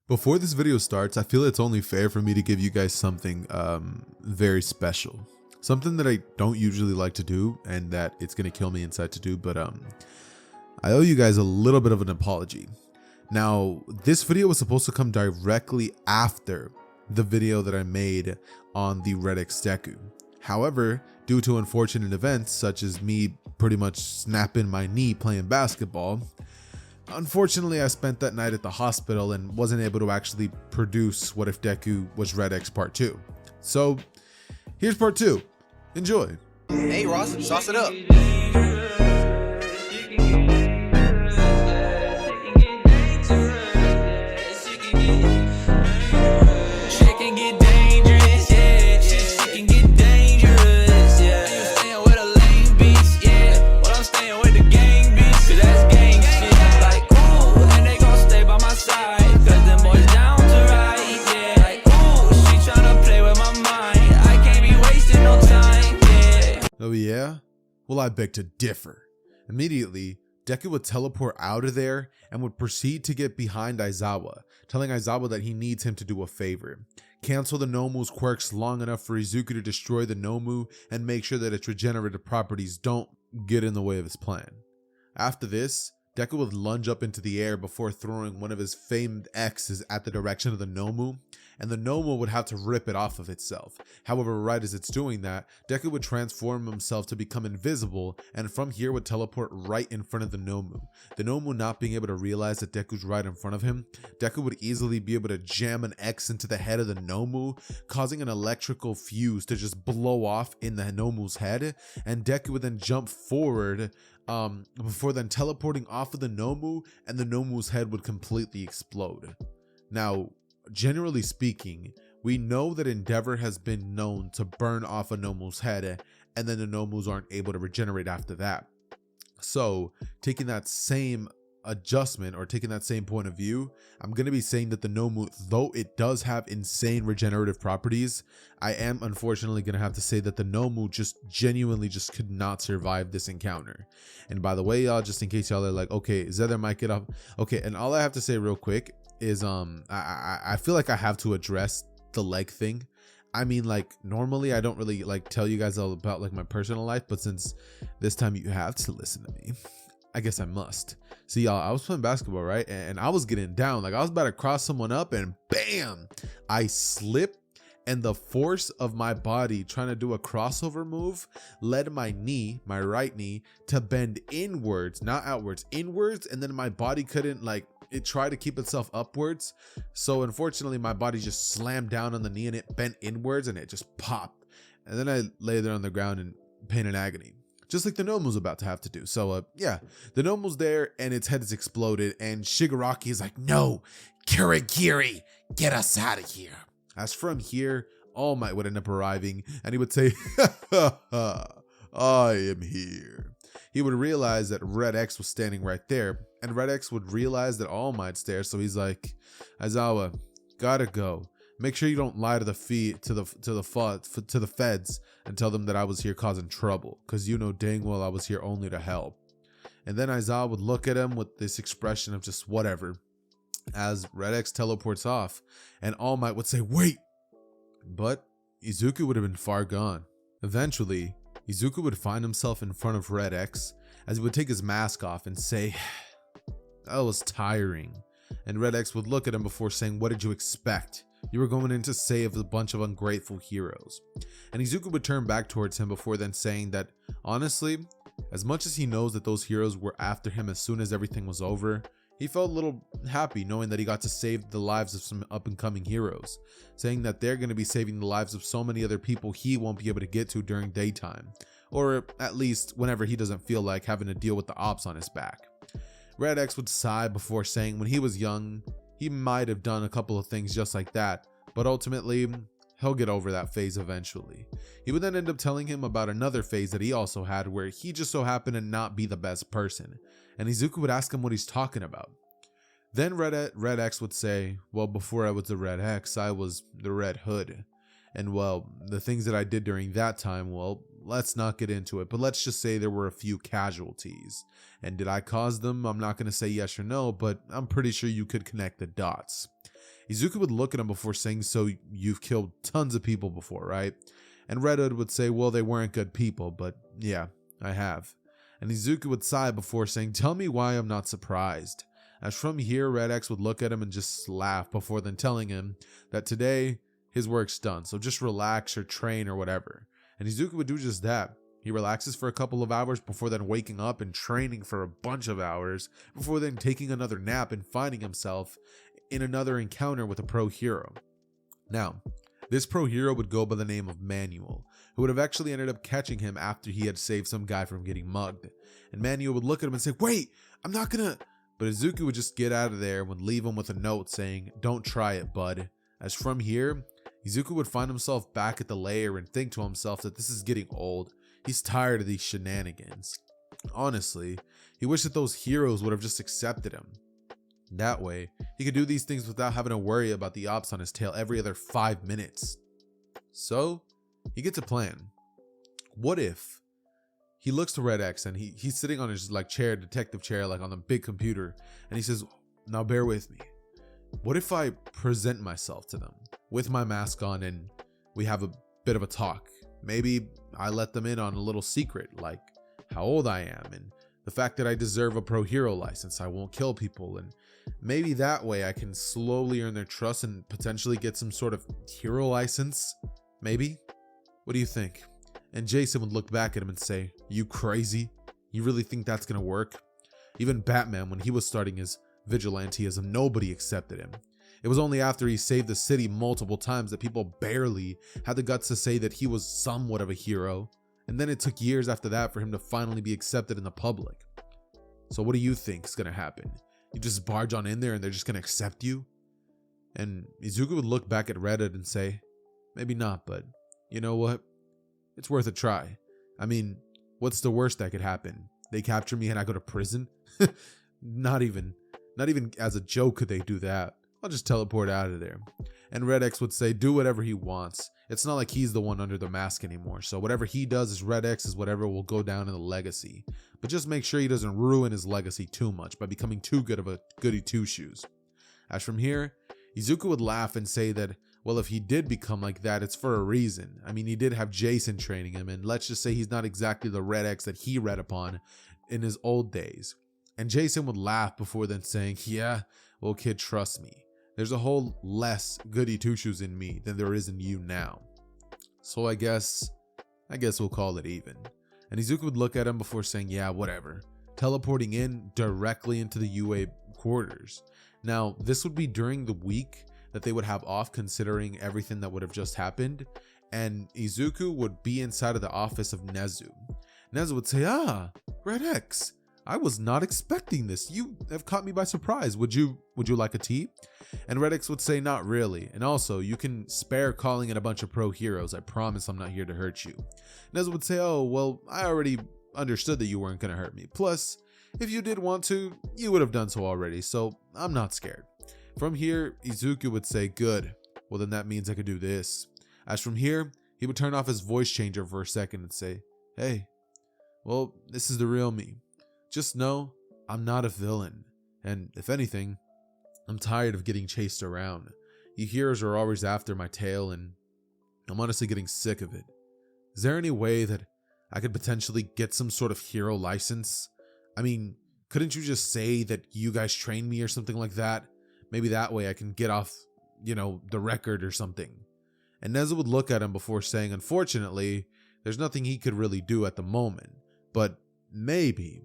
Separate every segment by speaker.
Speaker 1: Before this video starts, I feel it's only fair for me to give you guys something very special. Something that I don't usually like to do and that it's going to kill me inside to do, but I owe you guys a little bit of an apology. Now, this video was supposed to come directly after the video that I made on the Red X Deku. However, due to unfortunate events such as me pretty much snapping my knee playing basketball, unfortunately, I spent that night at the hospital and wasn't able to actually produce What If Deku Was Red X Part 2. So, here's Part 2. Enjoy.
Speaker 2: Hey Ross, sauce it up.
Speaker 1: Oh yeah? Well, I beg to differ. Immediately, Deku would teleport out of there and would proceed to get behind Aizawa, telling Aizawa that he needs him to do a favor. Cancel the Nomu's quirks long enough for Izuku to destroy the Nomu and make sure that its regenerative properties don't get in the way of his plan. After this, Deku would lunge up into the air before throwing one of his famed X's at the direction of the Nomu, and the Nomu would have to rip it off of itself. However, right as it's doing that, Deku would transform himself to become invisible, and from here would teleport right in front of the Nomu. The Nomu not being able to realize that Deku's right in front of him, Deku would easily be able to jam an X into the head of the Nomu, causing an electrical fuse to just blow off in the Nomu's head, and Deku would then jump forward before then teleporting off of the Nomu, and the Nomu's head would completely explode. Now, generally speaking, we know that Endeavor has been known to burn off a Nomu's head, and then the Nomus aren't able to regenerate after that. So, taking that same adjustment or taking that same point of view, I'm going to be saying that the Nomu, though it does have insane regenerative properties, I am unfortunately going to have to say that the Nomu just genuinely just could not survive this encounter. And by the way, y'all, just in case y'all are like, okay, Zedder might get up. Okay, and all I have to say real quick is I feel like I have to address the leg thing. I mean, like, normally I don't really like tell you guys all about like my personal life, but since this time you have to listen to me, I guess I must. See, y'all, I was playing basketball, right? And I was getting down. Like, I was about to cross someone up and bam, I slipped, and the force of my body trying to do a crossover move led my knee, my right knee, to bend inwards, not outwards, inwards. And then my body couldn't, like, it tried to keep itself upwards. So unfortunately, my body just slammed down on the knee and it bent inwards and it just popped. And then I lay there on the ground in pain and agony, just like the Nomu's about to have to do. So yeah, the Nomu's there and its head is exploded, and Shigaraki is like, no, Kurogiri, get us out of here. As from here, All Might would end up arriving, and he would say, I am here. He would realize that Red X was standing right there, and Red X would realize that All Might's there, so he's like, Aizawa, gotta go. Make sure you don't lie to the feds and tell them that I was here causing trouble, because you know dang well I was here only to help. And then Aizawa would look at him with this expression of just whatever, as Red X teleports off, and All Might would say, wait! But Izuku would have been far gone. Eventually, Izuku would find himself in front of Red X, as he would take his mask off and say, that was tiring. And Red X would look at him before saying, what did you expect? You were going in to save a bunch of ungrateful heroes. And Izuku would turn back towards him before then saying that, honestly, as much as he knows that those heroes were after him as soon as everything was over, he felt a little happy knowing that he got to save the lives of some up-and-coming heroes, saying that they're going to be saving the lives of so many other people he won't be able to get to during daytime, or at least whenever he doesn't feel like having to deal with the ops on his back. Red X would sigh before saying when he was young, he might have done a couple of things just like that, but ultimately, he'll get over that phase eventually. He would then end up telling him about another phase that he also had where he just so happened to not be the best person, and Izuku would ask him what he's talking about. Then Red X would say, well, before I was the Red X, I was the Red Hood. And well, the things that I did during that time, well, let's not get into it, but let's just say there were a few casualties. And did I cause them? I'm not going to say yes or no, but I'm pretty sure you could connect the dots. Izuku would look at him before saying, so you've killed tons of people before, right? And Red Hood would say, well, they weren't good people, but yeah, I have. And Izuku would sigh before saying, tell me why I'm not surprised. As from here, Red X would look at him and just laugh before then telling him that today his work's done, so just relax or train or whatever. And Izuku would do just that. He relaxes for a couple of hours before then waking up and training for a bunch of hours, before then taking another nap and finding himself in another encounter with a pro hero. Now, this pro hero would go by the name of Manuel, who would have actually ended up catching him after he had saved some guy from getting mugged. And Manuel would look at him and say, wait, I'm not gonna... But Izuku would just get out of there and would leave him with a note saying, don't try it, bud. As from here, Izuku would find himself back at the lair and think to himself that this is getting old. He's tired of these shenanigans. Honestly, he wished that those heroes would have just accepted him. That way, he could do these things without having to worry about the ops on his tail every other 5 minutes. So, he gets a plan. What if he looks to Red X and he's sitting on his detective chair, like on the big computer, and he says, now bear with me. What if I present myself to them with my mask on and we have a bit of a talk? Maybe I let them in on a little secret, like how old I am and the fact that I deserve a pro hero license. I won't kill people, and maybe that way I can slowly earn their trust and potentially get some sort of hero license. Maybe? What do you think? And Jason would look back at him and say, you crazy? You really think that's gonna work? Even Batman, when he was starting his vigilanteism, nobody accepted him. It was only after he saved the city multiple times that people barely had the guts to say that he was somewhat of a hero. And then it took years after that for him to finally be accepted in the public. So what do you think is gonna happen? You just barge on in there and they're just gonna accept you? And Izuku would look back at Reddit and say, maybe not, but you know what? It's worth a try. I mean, what's the worst that could happen? They capture me and I go to prison? Not even as a joke could they do that. I'll just teleport out of there. And Red X would say, do whatever he wants. It's not like he's the one under the mask anymore. So whatever he does is Red X is whatever will go down in the legacy. But just make sure he doesn't ruin his legacy too much by becoming too good of a goody two-shoes. As from here, Izuku would laugh and say that, well, if he did become like that, it's for a reason. I mean, he did have Jason training him, and let's just say he's not exactly the Red X that he read upon in his old days. And Jason would laugh before then saying, yeah, well, kid, trust me. There's a whole less goody two-shoes in me than there is in you now. So I guess we'll call it even. And Izuku would look at him before saying, yeah, whatever. Teleporting in directly into the UA quarters. Now, this would be during the week that they would have off, considering everything that would have just happened. And Izuku would be inside of the office of Nezu. Nezu would say, Red X, I was not expecting this. You have caught me by surprise. Would you like a tea? And Red X would say, not really. And also, you can spare calling in a bunch of pro heroes. I promise I'm not here to hurt you. Nezu would say, oh, well, I already understood that you weren't going to hurt me. Plus, if you did want to, you would have done so already. So I'm not scared. From here, Izuku would say, good. Well, then that means I could do this. As from here, he would turn off his voice changer for a second and say, hey, well, this is the real me. Just know I'm not a villain. And if anything, I'm tired of getting chased around. You heroes are always after my tail and I'm honestly getting sick of it. Is there any way that I could potentially get some sort of hero license? I mean, couldn't you just say that you guys trained me or something like that? Maybe that way I can get off, the record or something. And Nezu would look at him before saying, unfortunately, there's nothing he could really do at the moment. But maybe,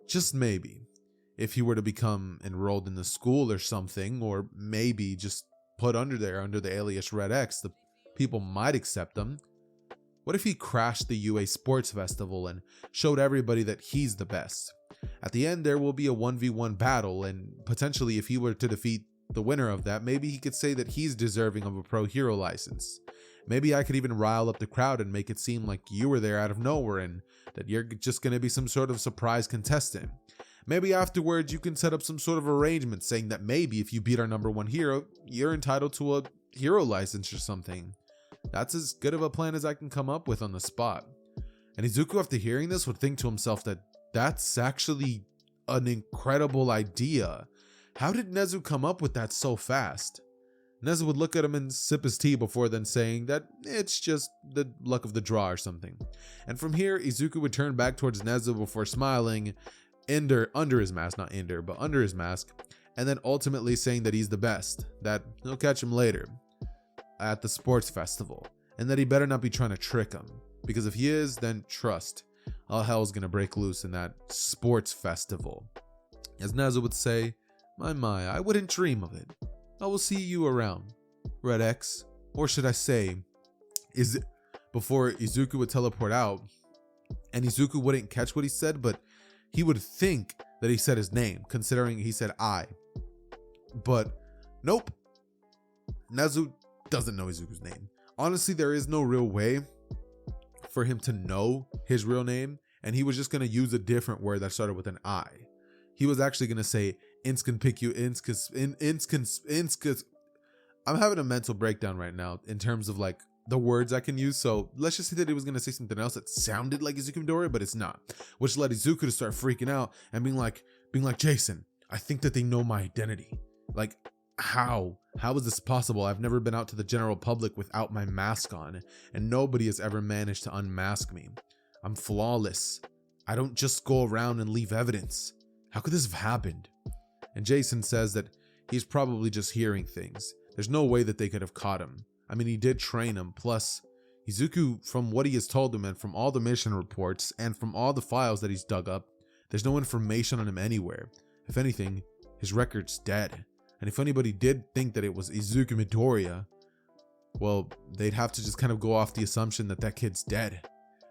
Speaker 1: just maybe, if he were to become enrolled in the school or something, or maybe just put under the alias Red X, the people might accept him. What if he crashed the UA Sports Festival and showed everybody that he's the best? At the end, there will be a 1v1 battle, and potentially if he were to defeat the winner of that, maybe he could say that he's deserving of a pro hero license. Maybe I could even rile up the crowd and make it seem like you were there out of nowhere and that you're just going to be some sort of surprise contestant. Maybe afterwards you can set up some sort of arrangement saying that maybe if you beat our #1 hero, you're entitled to a hero license or something. That's as good of a plan as I can come up with on the spot. And Izuku, after hearing this, would think to himself that that's actually an incredible idea. How did Nezu come up with that so fast? Nezu would look at him and sip his tea before then saying that it's just the luck of the draw or something. And from here, Izuku would turn back towards Nezu before smiling under his mask, not but under his mask, and then ultimately saying that he's the best, that he'll catch him later at the sports festival, and that he better not be trying to trick him, because if he is, then trust, all hell's gonna break loose in that sports festival. As Nezu would say, my, I wouldn't dream of it. I will see you around, Red X. Or should I say, before Izuku would teleport out, and Izuku wouldn't catch what he said, but he would think that he said his name, considering he said I. But nope. Nezu doesn't know Izuku's name. Honestly, there is no real way for him to know his real name, and he was just going to use a different word that started with an I. He was actually going to say I'm having a mental breakdown right now in terms of like the words I can use. So let's just say that he was going to say something else that sounded like Izuku Midoriya, but it's not, which led Izuku to start freaking out and being like, Jason, I think that they know my identity. Like, how is this possible? I've never been out to the general public without my mask on, and nobody has ever managed to unmask me. I'm flawless. I don't just go around and leave evidence. How could this have happened? And Jason says that he's probably just hearing things. There's no way that they could have caught him. I mean, he did train him. Plus, Izuku, from what he has told him and from all the mission reports and from all the files that he's dug up, there's no information on him anywhere. If anything, his record's dead. And if anybody did think that it was Izuku Midoriya, well, they'd have to just kind of go off the assumption that that kid's dead.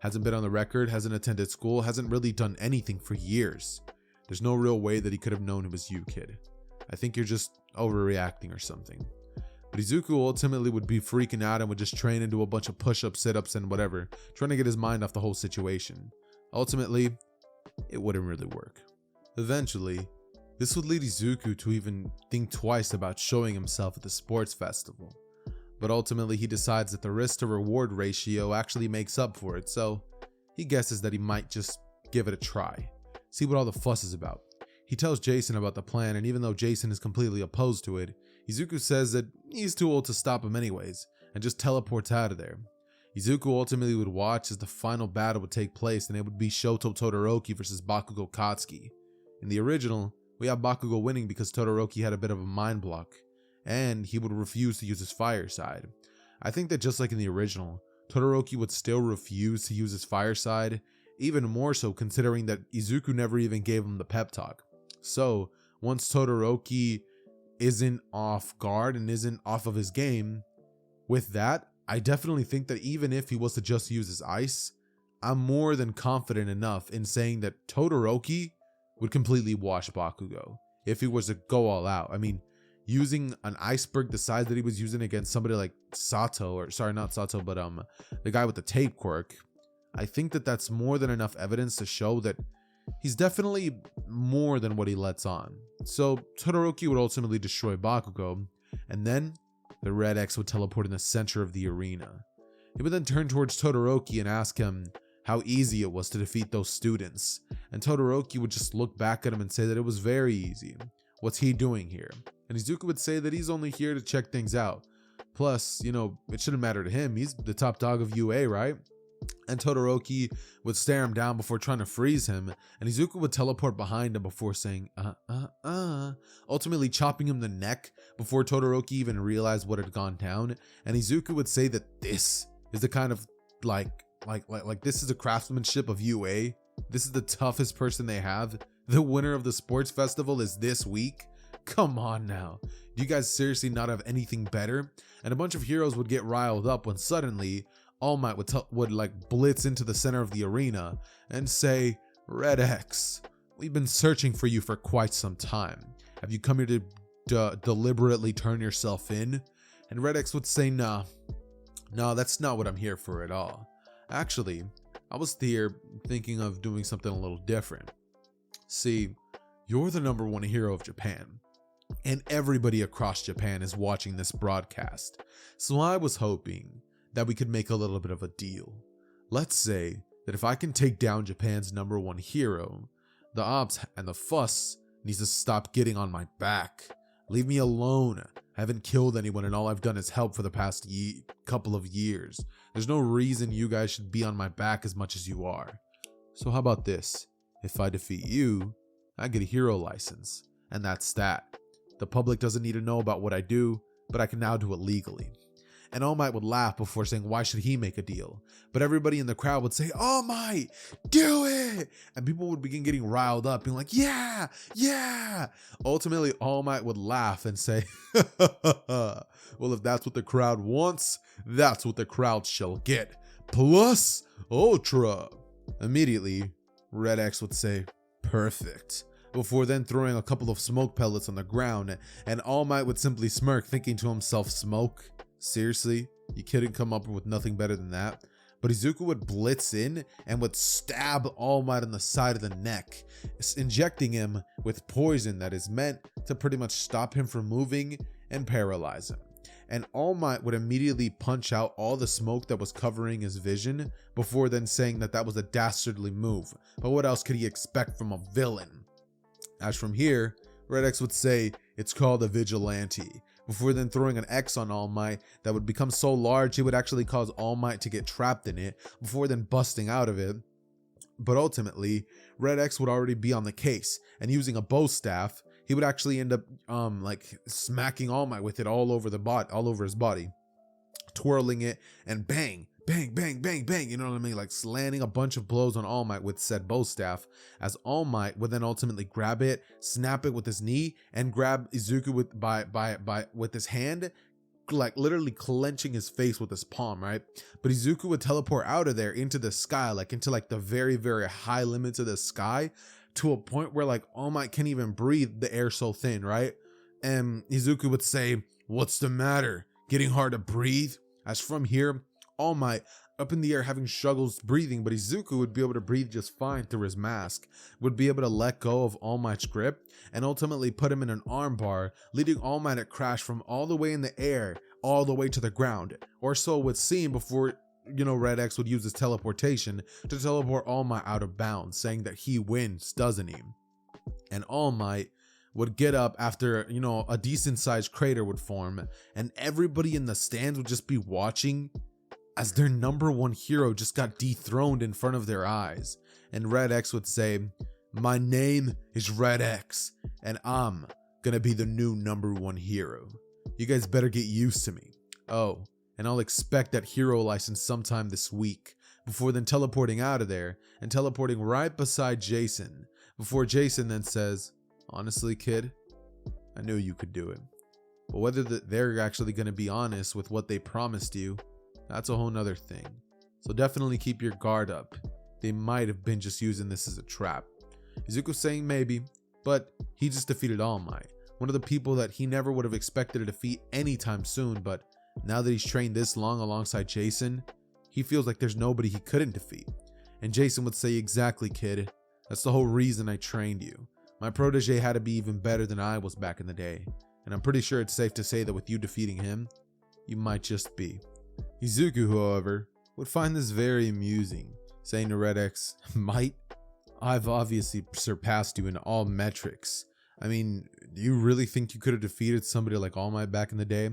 Speaker 1: Hasn't been on the record, hasn't attended school, hasn't really done anything for years. There's no real way that he could have known it was you, kid. I think you're just overreacting or something. But Izuku ultimately would be freaking out and would just train and do a bunch of push-ups, sit-ups, and whatever, trying to get his mind off the whole situation. Ultimately, it wouldn't really work. Eventually, this would lead Izuku to even think twice about showing himself at the sports festival. But ultimately, he decides that the risk to reward ratio actually makes up for it, so he guesses that he might just give it a try. See what all the fuss is about. He tells Jason about the plan, and even though Jason is completely opposed to it, Izuku says that he's too old to stop him anyways, and just teleports out of there. Izuku ultimately would watch as the final battle would take place, and it would be Shoto Todoroki versus Bakugo Katsuki. In the original, we have Bakugo winning because Todoroki had a bit of a mind block, and he would refuse to use his fire side. I think that just like in the original, Todoroki would still refuse to use his fire side, even more so considering that Izuku never even gave him the pep talk. So, once Todoroki isn't off guard and isn't off of his game, with that, I definitely think that even if he was to just use his ice, I'm more than confident enough in saying that Todoroki would completely wash Bakugo if he was to go all out. I mean, using an iceberg the size that he was using against somebody like Sato, or sorry, not Sato, but the guy with the tape quirk, I think that that's more than enough evidence to show that he's definitely more than what he lets on. So Todoroki would ultimately destroy Bakugo, and then the Red X would teleport in the center of the arena. He would then turn towards Todoroki and ask him how easy it was to defeat those students, and Todoroki would just look back at him and say that it was very easy. What's he doing here? And Izuku would say that he's only here to check things out. Plus, it shouldn't matter to him. He's the top dog of UA, right? And Todoroki would stare him down before trying to freeze him, and Izuku would teleport behind him before saying, ultimately chopping him the neck before Todoroki even realized what had gone down. And Izuku would say that this is the kind of, like this is the craftsmanship of UA. This is the toughest person they have. The winner of the sports festival is this week. Come on now. Do you guys seriously not have anything better? And a bunch of heroes would get riled up when suddenly All Might would blitz into the center of the arena and say, Red X, we've been searching for you for quite some time. Have you come here to deliberately turn yourself in? And Red X would say, no, that's not what I'm here for at all. Actually, I was here thinking of doing something a little different. See, you're the #1 hero of Japan, and everybody across Japan is watching this broadcast. So I was hoping that we could make a little bit of a deal. Let's say that if I can take down Japan's #1 hero, the ops and the fuss needs to stop getting on my back. Leave me alone. I haven't killed anyone and all I've done is help for the past couple of years. There's no reason you guys should be on my back as much as you are. So how about this? If I defeat you, I get a hero license. And that's that. The public doesn't need to know about what I do, but I can now do it legally. And All Might would laugh before saying why should he make a deal? But everybody in the crowd would say, All Might, do it! And people would begin getting riled up, being like, yeah, yeah! Ultimately, All Might would laugh and say, well, if that's what the crowd wants, that's what the crowd shall get. Plus Ultra. Immediately, Red X would say, perfect. Before then throwing a couple of smoke pellets on the ground, and All Might would simply smirk, thinking to himself, smoke? Seriously? You couldn't come up with nothing better than that? But Izuku would blitz in and would stab All Might on the side of the neck, injecting him with poison that is meant to pretty much stop him from moving and paralyze him. And All Might would immediately punch out all the smoke that was covering his vision, before then saying that that was a dastardly move. But what else could he expect from a villain? As from here, Red X would say it's called a vigilante, before then throwing an X on All Might that would become so large it would actually cause All Might to get trapped in it, before then busting out of it. But ultimately, Red X would already be on the case, and using a bow staff, he would actually end up smacking All Might with it all over his body, twirling it, and bang, bang, bang, bang, bang, you know what I mean? Like landing a bunch of blows on All Might with said bow staff, as All Might would then ultimately grab it, snap it with his knee, and grab Izuku with his hand, like literally clenching his face with his palm, right? But Izuku would teleport out of there into the sky, like into like the very, very high limits of the sky, to a point where like All Might can't even breathe, the air so thin, right? And Izuku would say, what's the matter? Getting hard to breathe? As from here, All Might up in the air having struggles breathing, but Izuku would be able to breathe just fine through his mask, would be able to let go of All Might's grip, and ultimately put him in an armbar, leading All Might to crash from all the way in the air, all the way to the ground, or so it would seem before, Red X would use his teleportation to teleport All Might out of bounds, saying that he wins, doesn't he? And All Might would get up after, a decent sized crater would form, and everybody in the stands would just be watching as their number one hero just got dethroned in front of their eyes. And Red X would say, my name is Red X, and I'm gonna be the new number one hero. You guys better get used to me. Oh, and I'll expect that hero license sometime this week, before then teleporting out of there and teleporting right beside Jason, before Jason then says, honestly, kid, I knew you could do it. But whether they're actually going to be honest with what they promised you, that's a whole nother thing. So definitely keep your guard up. They might have been just using this as a trap. Izuku's saying maybe, but he just defeated All Might, one of the people that he never would have expected to defeat anytime soon, but now that he's trained this long alongside Jason, he feels like there's nobody he couldn't defeat. And Jason would say, exactly, kid. That's the whole reason I trained you. My protege had to be even better than I was back in the day, and I'm pretty sure it's safe to say that with you defeating him, you might just be. Izuku, however, would find this very amusing, saying to Red X, might? I've obviously surpassed you in all metrics. I mean, do you really think you could have defeated somebody like All Might back in the day?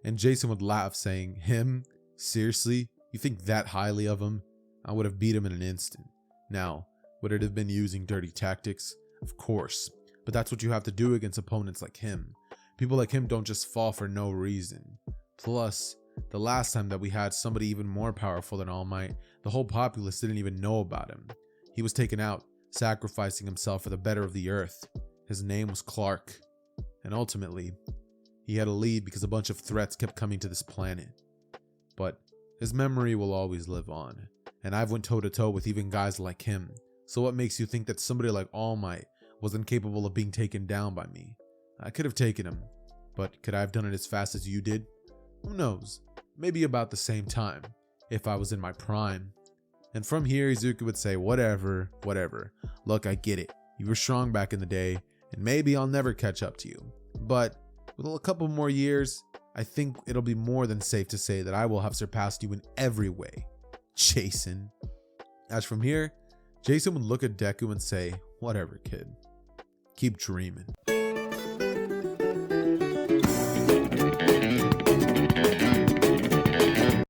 Speaker 1: And Jason would laugh, saying, him? Seriously? You think that highly of him? I would have beat him in an instant. Now, would it have been using dirty tactics? Of course, but that's what you have to do against opponents like him. People like him don't just fall for no reason. Plus, the last time that we had somebody even more powerful than All Might, the whole populace didn't even know about him. He was taken out, sacrificing himself for the better of the earth. His name was Clark. And ultimately, he had to leave because a bunch of threats kept coming to this planet. But his memory will always live on, and I've went toe to toe with even guys like him. So what makes you think that somebody like All Might was incapable of being taken down by me? I could have taken him, but could I have done it as fast as you did? Who knows? Maybe about the same time, if I was in my prime. And from here, Izuku would say, whatever. Look, I get it. You were strong back in the day, and maybe I'll never catch up to you. But with a couple more years, I think it'll be more than safe to say that I will have surpassed you in every way. Jason. As from here, Jason would look at Deku and say, whatever, kid. Keep dreaming.